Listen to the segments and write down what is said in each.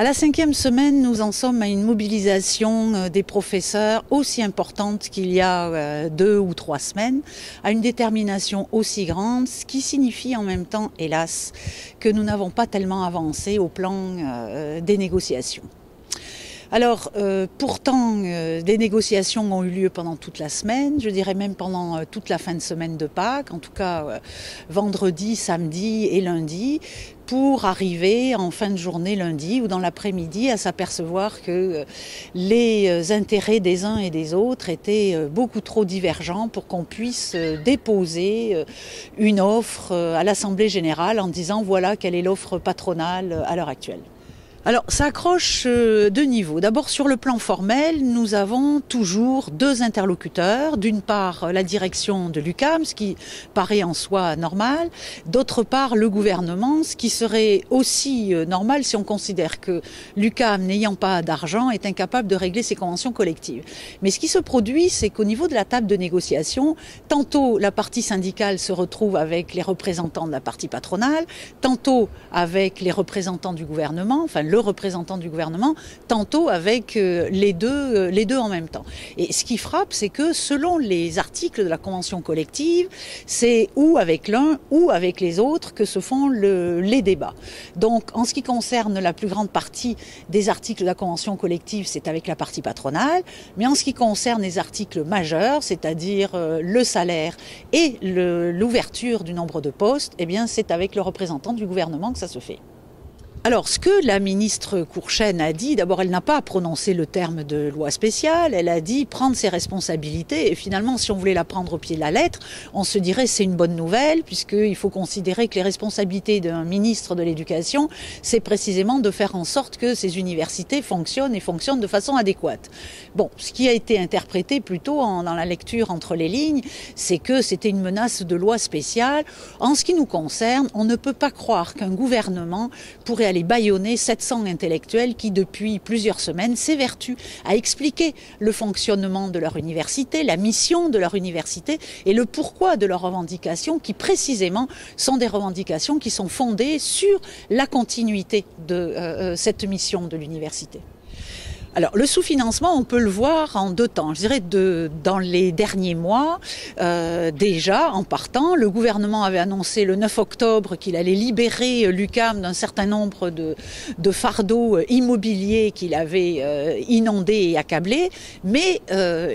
À la 5e semaine, nous en sommes à une mobilisation des professeurs aussi importante qu'il y a 2 ou 3 semaines, à une détermination aussi grande, ce qui signifie en même temps, hélas, que nous n'avons pas tellement avancé au plan des négociations. Alors, pourtant, des négociations ont eu lieu pendant toute la semaine, je dirais même pendant toute la fin de semaine de Pâques, en tout cas vendredi, samedi et lundi, pour arriver en fin de journée lundi ou dans l'après-midi à s'apercevoir que les intérêts des uns et des autres étaient beaucoup trop divergents pour qu'on puisse déposer une offre à l'Assemblée générale en disant voilà quelle est l'offre patronale à l'heure actuelle. Alors, ça accroche deux niveaux. D'abord, sur le plan formel, nous avons toujours 2 interlocuteurs. D'une part, la direction de l'UQAM, ce qui paraît en soi normal. D'autre part, le gouvernement, ce qui serait aussi normal si on considère que l'UQAM, n'ayant pas d'argent, est incapable de régler ses conventions collectives. Mais ce qui se produit, c'est qu'au niveau de la table de négociation, tantôt la partie syndicale se retrouve avec les représentants de la partie patronale, tantôt avec les représentants du gouvernement, enfin le représentant du gouvernement, tantôt avec les deux en même temps. Et ce qui frappe, c'est que selon les articles de la convention collective, c'est ou avec l'un ou avec les autres que se font les débats. Donc, en ce qui concerne la plus grande partie des articles de la convention collective, c'est avec la partie patronale, mais en ce qui concerne les articles majeurs, c'est-à-dire le salaire et l'ouverture du nombre de postes, eh bien, c'est avec le représentant du gouvernement que ça se fait. Alors, ce que la ministre Courchaine a dit, d'abord, elle n'a pas prononcé le terme de loi spéciale, elle a dit prendre ses responsabilités, et finalement, si on voulait la prendre au pied de la lettre, on se dirait c'est une bonne nouvelle, puisqu'il faut considérer que les responsabilités d'un ministre de l'Éducation, c'est précisément de faire en sorte que ces universités fonctionnent et fonctionnent de façon adéquate. Bon, ce qui a été interprété plutôt dans la lecture entre les lignes, c'est que c'était une menace de loi spéciale. En ce qui nous concerne, on ne peut pas croire qu'un gouvernement pourrait aller bâillonner 700 intellectuels qui, depuis plusieurs semaines, s'évertuent à expliquer le fonctionnement de leur université, la mission de leur université et le pourquoi de leurs revendications qui, précisément, sont des revendications qui sont fondées sur la continuité de cette mission de l'université. Alors, le sous-financement, on peut le voir en 2 temps. Je dirais dans les derniers mois, déjà, en partant, le gouvernement avait annoncé le 9 octobre qu'il allait libérer l'UQAM d'un certain nombre de fardeaux immobiliers qu'il avait inondés et accablés. Mais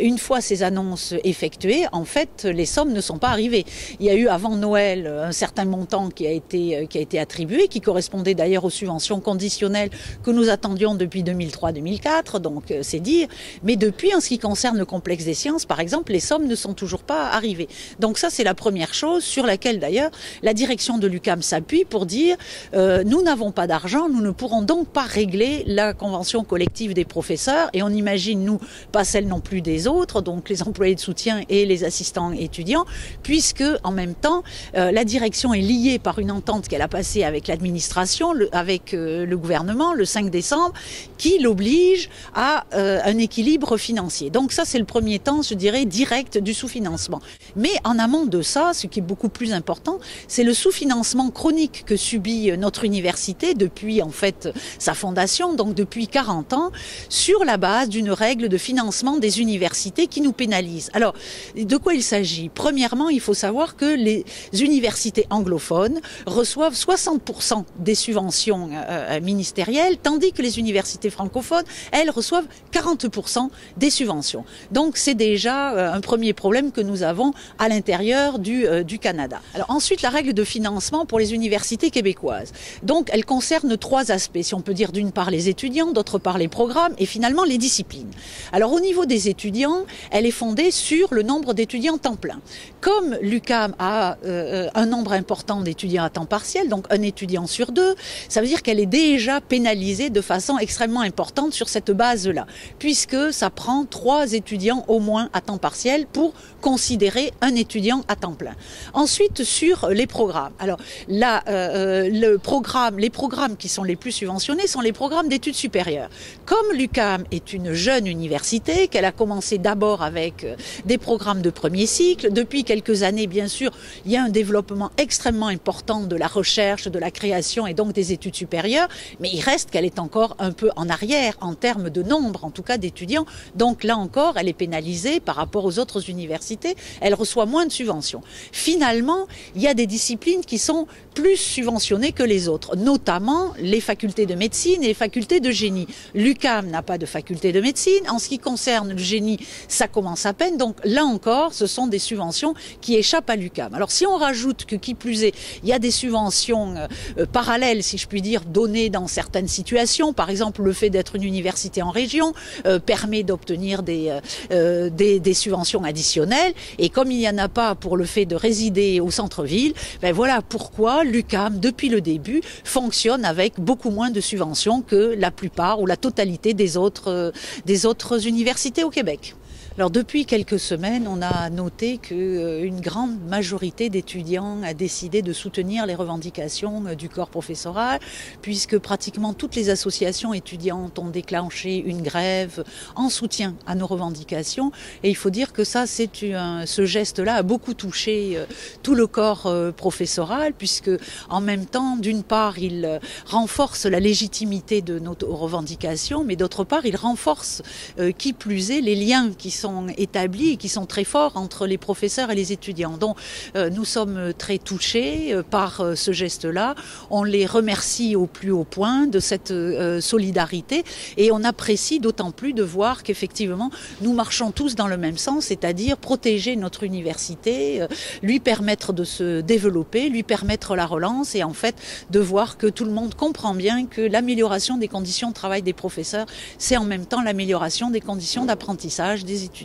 une fois ces annonces effectuées, en fait, les sommes ne sont pas arrivées. Il y a eu avant Noël un certain montant qui a été attribué, qui correspondait d'ailleurs aux subventions conditionnelles que nous attendions depuis 2003-2004. Donc c'est dire, mais depuis en ce qui concerne le complexe des sciences par exemple, les sommes ne sont toujours pas arrivées. Donc ça c'est la première chose sur laquelle d'ailleurs la direction de l'UQAM s'appuie pour dire nous n'avons pas d'argent, nous ne pourrons donc pas régler la convention collective des professeurs et on imagine nous pas celle non plus des autres, donc les employés de soutien et les assistants étudiants, puisque en même temps la direction est liée par une entente qu'elle a passée avec l'administration, avec le gouvernement le 5 décembre, qui l'oblige à un équilibre financier. Donc ça, c'est le premier temps, je dirais, direct du sous-financement. Mais en amont de ça, ce qui est beaucoup plus important, c'est le sous-financement chronique que subit notre université depuis, en fait, sa fondation, donc depuis 40 ans, sur la base d'une règle de financement des universités qui nous pénalise. Alors, de quoi il s'agit? Premièrement, il faut savoir que les universités anglophones reçoivent 60% des subventions ministérielles, tandis que les universités francophones, elles reçoivent 40% des subventions. Donc c'est déjà un premier problème que nous avons à l'intérieur du Canada. Alors ensuite, la règle de financement pour les universités québécoises. Donc elle concerne 3 aspects, si on peut dire d'une part les étudiants, d'autre part les programmes et finalement les disciplines. Alors au niveau des étudiants, elle est fondée sur le nombre d'étudiants temps plein. Comme l'UQAM a un nombre important d'étudiants à temps partiel, donc un étudiant sur 2, ça veut dire qu'elle est déjà pénalisée de façon extrêmement importante sur cette base-là, puisque ça prend 3 étudiants au moins à temps partiel pour considérer un étudiant à temps plein. Ensuite, sur les programmes. Alors là, les programmes qui sont les plus subventionnés sont les programmes d'études supérieures. Comme l'UQAM est une jeune université, qu'elle a commencé d'abord avec des programmes de premier cycle, depuis quelques années, bien sûr, il y a un développement extrêmement important de la recherche, de la création et donc des études supérieures, mais il reste qu'elle est encore un peu en arrière en termes de nombre, en tout cas d'étudiants. Donc là encore, elle est pénalisée par rapport aux autres universités, elle reçoit moins de subventions. Finalement, il y a des disciplines qui sont plus subventionnées que les autres, notamment les facultés de médecine et les facultés de génie. L'UQAM n'a pas de faculté de médecine. En ce qui concerne le génie, ça commence à peine. Donc là encore, ce sont des subventions qui échappent à l'UQAM. Alors si on rajoute que, qui plus est, il y a des subventions parallèles, si je puis dire, données dans certaines situations. Par exemple, le fait d'être une université en région permet d'obtenir des subventions additionnelles. Et comme il n'y en a pas pour le fait de résider au centre-ville, ben voilà pourquoi l'UQAM, depuis le début, fonctionne avec beaucoup moins de subventions que la plupart ou la totalité des autres universités au Québec. Alors depuis quelques semaines, on a noté qu'une grande majorité d'étudiants a décidé de soutenir les revendications du corps professoral, puisque pratiquement toutes les associations étudiantes ont déclenché une grève en soutien à nos revendications. Et il faut dire que ça, ce geste-là a beaucoup touché tout le corps professoral, puisque en même temps, d'une part, il renforce la légitimité de nos revendications, mais d'autre part, il renforce, qui plus est, les liens qui sont établis et qui sont très forts entre les professeurs et les étudiants. Donc nous sommes très touchés par ce geste-là. On les remercie au plus haut point de cette solidarité et on apprécie d'autant plus de voir qu'effectivement nous marchons tous dans le même sens, c'est-à-dire protéger notre université, lui permettre de se développer, lui permettre la relance et en fait de voir que tout le monde comprend bien que l'amélioration des conditions de travail des professeurs, c'est en même temps l'amélioration des conditions d'apprentissage des étudiants.